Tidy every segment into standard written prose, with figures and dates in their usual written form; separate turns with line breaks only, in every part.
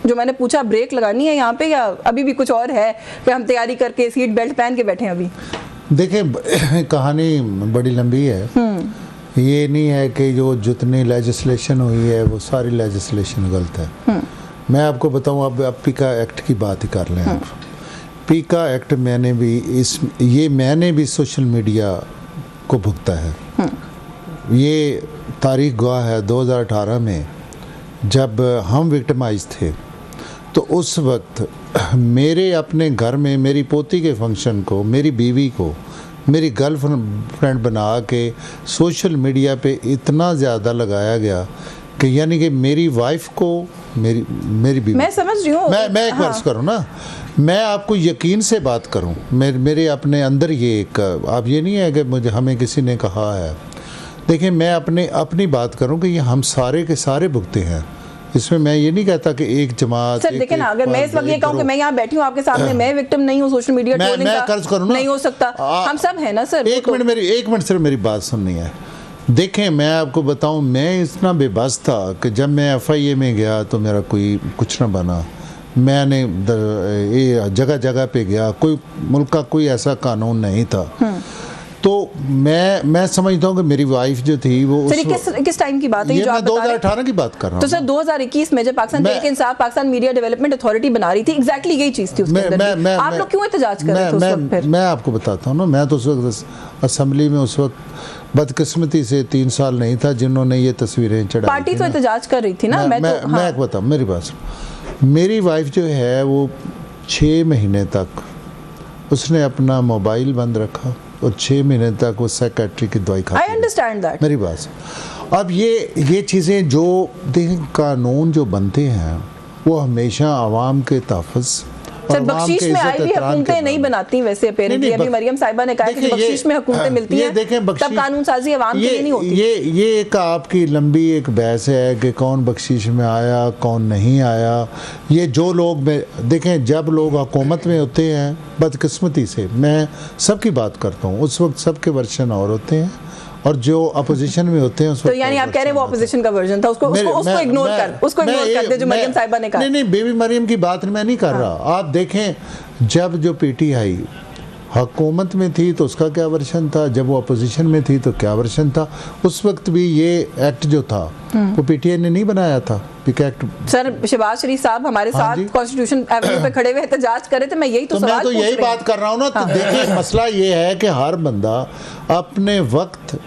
जो मैंने पूछा ब्रेक लगानी है यहाँ पे या अभी भी कुछ और है कि हम तैयारी करके सीट बेल्ट पहन के बैठे हैं अभी?
देखिए कहानी बड़ी लंबी है। ये नहीं है कि जो जितनी लेजिस्लेशन हुई है वो सारी लेजिस्लेशन गलत है। मैं आपको बताऊं, अब पीका एक्ट की बात ही कर लें आप। पीका एक्ट मैंने भी सोशल मीडिया को भुगता है। ये तारीख गवाह है 2018 में जब हम विक्टिमाइज थे, तो उस वक्त मेरे अपने घर में मेरी पोती के फंक्शन को मेरी बीवी को मेरी गर्लफ्रेंड बना के सोशल मीडिया पे इतना ज़्यादा लगाया गया कि यानी कि मेरी वाइफ को मेरी बीवी,
मैं समझ रही हूँ,
मैं एक वर्ष करूँ ना, मैं आपको यकीन से बात करूँ, मेरे अपने अंदर ये एक, आप ये नहीं है कि मुझे हमें किसी ने कहा है। देखिए मैं अपनी बात करूँ कि ये हम सारे के सारे भुगते हैं इसमें। मैं ये नहीं कहता कि एक जमात।
सर देखिए ना, अगर मैं इस वक्त ये कहूँ कि मैं यहाँ बैठी हूँ आपके सामने, मैं विक्टिम नहीं हूँ सोशल मीडिया ट्रोलिंग का,
कर्ज करूँ ना, नहीं
हो सकता। हम सब है ना सर।
एक मिनट सिर्फ मेरी बात सुननी है। देखें मैं आपको बताऊं, मैं इतना बेबस था कि जब मैं FIA में गया तो मेरा कुछ ना बना। मैंने जगह जगह पे गया, कोई मुल्क का कोई ऐसा कानून नहीं था। तो मैं समझता हूँ कि मेरी वाइफ जो थी वो
किस टाइम की बात है?
ये मैं 2018 की बात कर रहा हूँ।
तो सर 2021 में जब Pakistan Tehreek Insaf Pakistan media development authority बना रही थी, एग्जैक्टली यही चीज थी उसके अंदर। आप लोग क्यों एहतजाज कर रहे थे उस वक्त फिर?
मैं आपको बताता हूँ ना, मैं तो उस वक्त असेंबली में उस वक्त बदकिस्मती से 3 साल नहीं था जिन्होंने ये तस्वीरें चढ़ाई।
पार्टी तो एहतजाज कर रही थी ना।
मैं बताऊँ मेरी बात, मेरी वाइफ जो है वो 6 महीने तक उसने अपना मोबाइल बंद रखा और 6 महीने तक वो साइकेट्री की दवाई खाती।
I understand that।
मेरी बात। अब ये चीज़ें जो देखें, कानून जो बनते हैं वो हमेशा आवाम के तहफ़्ज़।
सर बख्शीश में आई भी हुकूमतें नहीं बनाती वैसे अपेरेंटली। अभी मरियम साहिबा ने कहा कि बख्शीश में हुकूमतें मिलती हैं, तब कानून साजी आवाम के लिए नहीं होती।
ये एक आपकी लंबी एक बहस है कि कौन बख्शीश में आया कौन नहीं आया। ये जो लोग देखें, जब लोग हुकूमत में होते हैं बदकिस्मती से, मैं सबकी बात करता हूँ, उस वक्त सबके वर्शन और होते हैं, और जो अपोजिशन में होते हैं उस वक्त।
तो यानी आप कह रहे हैं वो अपोजिशन का वर्जन था, उसको इग्नोर कर दे जो मरियम साहिबा ने कहा।
नहीं बेबी मरियम की बात मैं नहीं कर रहा। आप देखें, जब जो PTI हुकूमत में थी तो उसका क्या वर्शन था, जब वो अपोजिशन में थी तो क्या वर्शन था। उस वक्त भी ये एक्ट जो था वो PTI ने नहीं बनाया था, पीका एक्ट।
सर शहबाज शरीफ साहब हमारे साथ कॉन्स्टिट्यूशन एवेन्यू पे खड़े हुए एहतजाज कर रहे थे, मैं यही तो सवाल
मैं तो यही बात कर रहा हूँ ना। तो देखिए मसला ये है कि हर बंदा अपने वक्त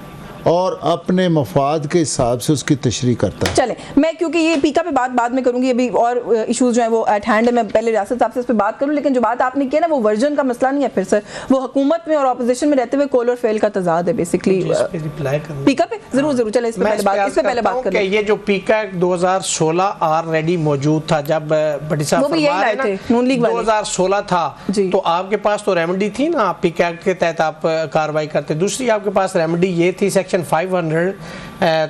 और अपने मफाद के हिसाब से उसकी तशरीह करता है।
चले, मैं क्योंकि ये पीका पे बात बाद में करूंगी, अभी और इश्यूज जो है वो एट हैंड है, मैं पहले रियासत साहब से इस पे बात करूं। लेकिन जो बात आपने की ना वो वर्जन का मसला नहीं है फिर सर, वो हुकूमत में और ऑपोजिशन में रहते हुए कॉल और फेल का तजाद है बेसिकली। पीका पे जरूर चले, इस पे पहले बात करें।
ये जो पीका 2016 ऑलरेडी मौजूद था जब बड़ी साहब 2016 था, तो आपके पास तो रेमेडी थी ना, पीका एक्ट के तहत आप कार्रवाई करते। दूसरी आपके पास रेमेडी ये थी सेक्शन 500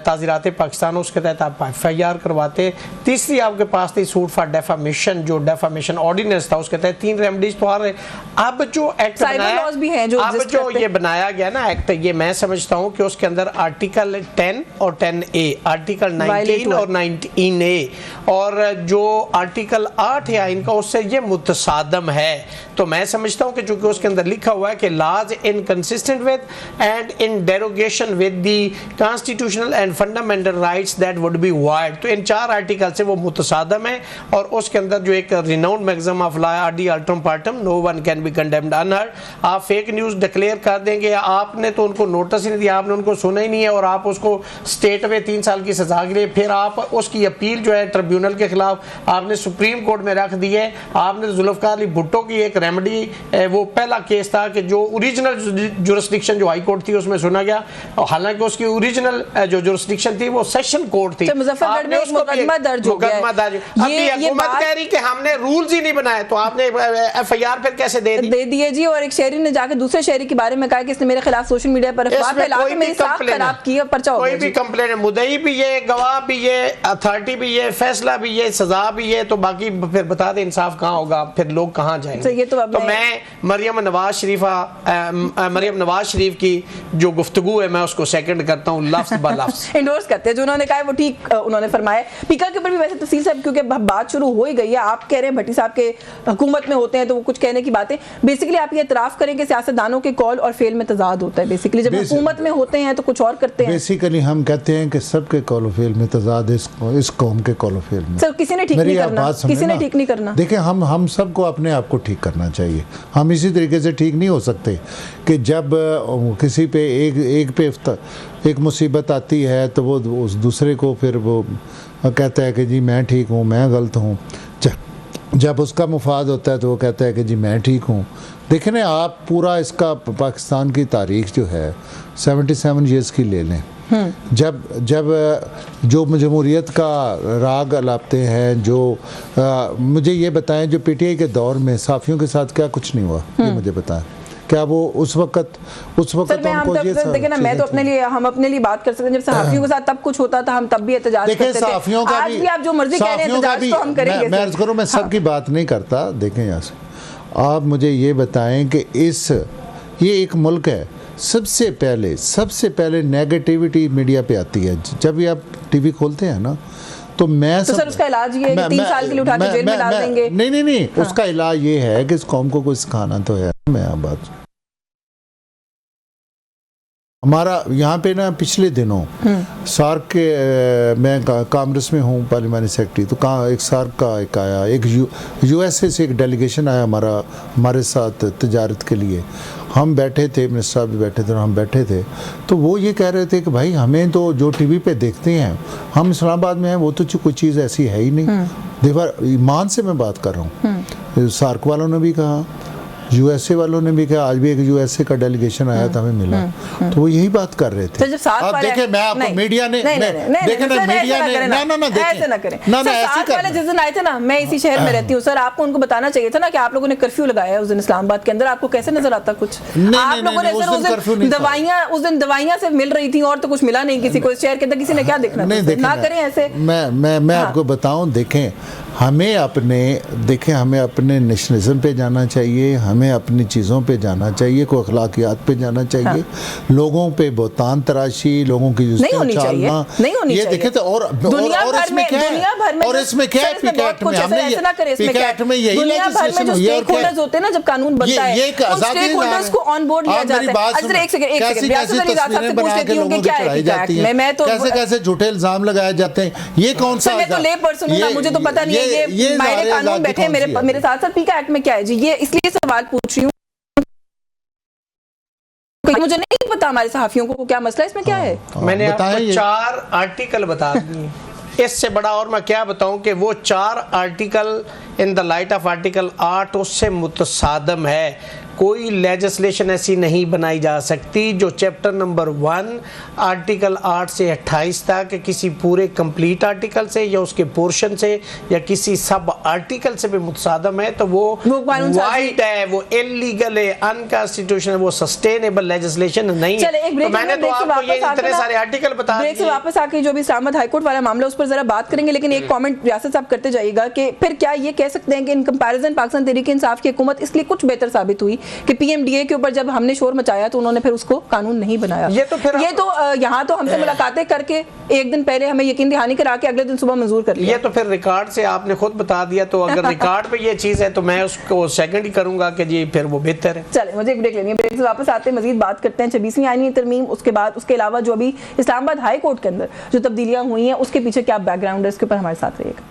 ताज़ीरात पाकिस्तान, उसके तहत आप FIR करवाते। तीसरी आपके पास थी सूट फॉर डेफामेशन, जो डेफामेशन ऑर्डिनेंस था, उसके तहत 3 रेमेडीज तो आ रहे। अब जो एक्ट बनाया, अब जो ये बनाया गया ना एक्ट, ये मैं समझता हूँ कि उसके अंदर आर्टिकल 10 और 10A, आर्टिकल 19 और 19A और जो आर्टिकल 8 है इनका, उससे ये मुतसादम है। तो मैं समझता हूँ कि चूंकि उसके अंदर लिखा हुआ है कि लाज inconsistent with and in derogation with the constitutional and fundamental rights that would be wired, तो इन 4 आर्टिकल से वो मुतसादम है। और उसके अंदर जो एक रिनाउंड मैक्सिम ऑफ लॉ आरडी अल्टम पार्टम, no one can be condemned unheard. आप फेक न्यूज़ डिक्लेयर कर देंगे, आपने तो उनको नोटिस ही नहीं दिया, आपने उनको सुना ही नहीं है, और आप उसको स्टेट में 3 साल की सजा के लिए, फिर आप उसकी अपील जो है ट्रिब्यूनल के खिलाफ आपने सुप्रीम कोर्ट में रख दी है। आपने जुल्फकार अली भुट्टो की एक रेमेडी, वो पहला केस था कि जो ओरिजिनल जुरिस्डिक्शन जो हाई कोर्ट थी उसमें सुना गया, हालांकि उसकी ओरिजिनल जो जुरिस्डिक्शन थी वो सेशन कोर्ट थी।
मुजफ्फरगढ़ में एक मुकदमा दर्ज हो गया है।
अभी हुकूमत कह रही कि हमने रूल्स ही नहीं बनाए, तो आपने FIR फिर कैसे दे दिए
जी। और एक शहरी ने जाके दूसरे शहरी के बारे में कहा कि इसने मेरे खिलाफ सोशल मीडिया पर अफवाह फैला के मेरी साख खराब की, पर्चा हो गया।
कोई भी कंप्लेंट है, मुद्दई भी है, गवाह भी है, अथॉरिटी भी है, फैसला भी है, सजा भी है, तो बाकी फिर बता दे इंसाफ कहाँ होगा, फिर लोग कहाँ जाएंगे। तो मैं मरियम नवाज शरीफ की जो गुफ्तगू है मैं उसको सेकंड करता हूँ लफ्ज़ लफ्ज़
इंडोर्स करते हैं, जो उन्होंने कहा है वो ठीक उन्होंने फरमाया। पीका के ऊपर भी वैसे तफसील से, क्योंकि बात शुरू हो ही गई है, आप कह रहे हैं भट्टी साहब के हुकूमत में होते हैं तो वो कुछ कहने की बातें, बेसिकली आप ये इतराफ़ करें कि सियासतदानों के कॉल और फेल में तजाद होता है। बेसिकली जब हुकूमत में होते हैं तो कुछ और करते हैं।
बेसिकली हम कहते हैं कि सबके कॉल और फेल में तजाद इस कौम के कॉल और फेल में।
सर किसी ने ठीक नहीं करना, किसी ने ठीक नहीं करना।
देखिए हम सबको अपने आप को ठीक करना चाहिए। हम इसी तरीके से ठीक नहीं हो सकते कि जब किसी पे एक मुसीबत आती है तो वो उस दूसरे को फिर वो कहता है कि जी मैं ठीक हूँ, मैं गलत हूँ। जब उसका मुफाद होता है तो वो कहता है कि जी मैं ठीक हूँ। देखें ना, आप पूरा इसका पाकिस्तान की तारीख जो है 77 ईयर्स की ले लें। जब जो जमहूरियत का राग अलापते हैं, जो मुझे ये बताएं, जो पीटीआई के दौर में सहाफ़ियों के साथ क्या कुछ नहीं हुआ, ये मुझे बताएं। क्या वो उस वक्त
उनको ये देखिए ना, मैं तो हम अपने लिए बात कर सकते हैं, जब सहाफ़ियों के साथ तब कुछ होता था हम तब भी एहतजाज करते थे। आज भी आप जो मर्जी कह रहे हैं एहतजाज तो हम करेंगे।
मैं अर्ज़ करूं, मैं सबकी बात नहीं करता। देखें यहाँ से आप मुझे ये बताएं कि ये एक मुल्क है, सबसे पहले नेगेटिविटी मीडिया पे आती है। जब भी आप टीवी खोलते हैं ना तो
सर उसका इलाज ये है कि 3 साल के लिए उठा के जेल में डाल देंगे।
नहीं, उसका इलाज ये है कि इस कौम को कुछ सिखाना तो है। मैं आप बात हमारा यहाँ पे ना पिछले दिनों सार्क के मैं कांग्रेस में हूँ, पार्लियामानी सेक्रेटरी, तो एक सार्क का एक आया, एक यूएसए से एक डेलीगेशन आया हमारे साथ तिजारत के लिए। हम बैठे थे, मिनिस्टर साहब भी बैठे थे और हम बैठे थे, तो वो ये कह रहे थे कि भाई हमें तो जो टीवी पे देखते हैं, हम इस्लामाबाद में हैं, वो तो कोई चीज़ ऐसी है ही नहीं। देखो ईमान से मैं बात कर रहा हूँ। सार्क वालों ने भी कहा, यूएसए वालों ने भी कहा, आज भी एक यूएसए का डेलीगेशन आया था, हमें मिला, तो वो यही बात कर रहे थे। अब देखें, मैं आपको मीडिया ने देखें ना, मीडिया ने ना ऐसे ना करें ना ऐसे वाले जिस दिन आए थे ना, मैं इसी शहर में रहती हूँ सर, आपको उनको बताना चाहिए था ना कि आप लोगों ने कर्फ्यू लगाया है उस दिन इस्लामाबाद के अंदर। आपको कैसे नजर आता कुछ? आप लोगों ने सर उस दिन दवाइयाँ सिर्फ मिल रही थी और तो कुछ मिला नहीं किसी को। इस शहर के अंदर किसी ने क्या देखना? ना करें ऐसे। मैं आपको बताऊं, देखें हमें अपने नेशनलिज्म पे जाना चाहिए, हमें अपनी चीज़ों पे जाना चाहिए, कोई अखलाकियात पे जाना चाहिए। लोगों पे बहुतान तराशी, लोगों की
नहीं होनी चाहिए,
ये देखें तो और इसमें क्या है, और इसमें क्या है, पीके एक्ट में हमने पीके एक्ट में यही लेजिस्लेशन हुई है। और क्या
होते हैं ना, जब कानून बनता है
ये
स्टेक होल्डर्स को ऑन बोर्ड लिया जाता है। एक सेकंड
तस्वीरें बना के लोगों की चढ़ाई जाती है, कैसे झूठे इल्जाम लगाए जाते हैं। ये कौन सा?
मैं तो ले पर्सन हूं ना, मुझे तो पता नहीं है। ये मायरे कानून बैठे मेरे साथ पीका एक्ट में क्या है जी, ये इसलिए सवाल पूछ रही हूँ, मुझे नहीं पता हमारे सहाफियों को क्या मसला है, इसमें क्या है।
मैंने आपको 4 आर्टिकल बता दिए, इससे बड़ा और मैं क्या बताऊं कि वो 4 article in the light of article 8 उससे मुतसादम है। कोई लेजिस्लेशन ऐसी नहीं बनाई जा सकती जो चैप्टर नंबर 1 आर्टिकल 8 से 28 तक किसी पूरे कंप्लीट आर्टिकल से या उसके पोर्शन से या किसी सब आर्टिकल से भी मुतसादम है, तो वो वाइड है, वो इलीगल है, अनकॉन्स्टिट्यूशनल, वो सस्टेनेबल लेजिस्लेशन नहीं है। तो मैंने तो आपको ये इतने सारे आर्टिकल बता दिए।
ब्रेक से वापस आके जो भी इस्लामाबाद हाईकोर्ट वाला मामला उस पर जरा बात करेंगे, लेकिन एक कमेंट रियासत साहब करते जाइएगा कि फिर क्या ये कह सकते हैं कि इन कंपैरिजन पाकिस्तान तहरीक-ए-इंसाफ की हुकूमत इसलिए कुछ बेहतर साबित हुई कि पीएमडीए के ऊपर जब हमने शोर मचाया तो उन्होंने फिर उसको कानून नहीं बनाया। ये तो यहाँ तो हमसे मुलाकातें करके एक दिन पहले हमें यकीन दहानी करा के अगले दिन सुबह मंजूर कर लिया।
ये तो फिर रिकॉर्ड से आपने खुद बता दिया, तो अगर रिकॉर्ड पे ये चीज है तो मैं उसको सेकंड ही करूंगा कि जी फिर वो बेहतर है।
चले, मुझे एक ब्रेक लेनी है, ब्रेक से वापस आते हैं मजीद बात करते हैं 26वीं आईनी तरमीम, उसके बाद उसके अलावा जो अभी इस्लामाबाद हाई कोर्ट के अंदर जो तब्दीलियां हुई हैं उसके पीछे क्या बैकग्राउंड है, इसके ऊपर हमारे साथ रहिएगा।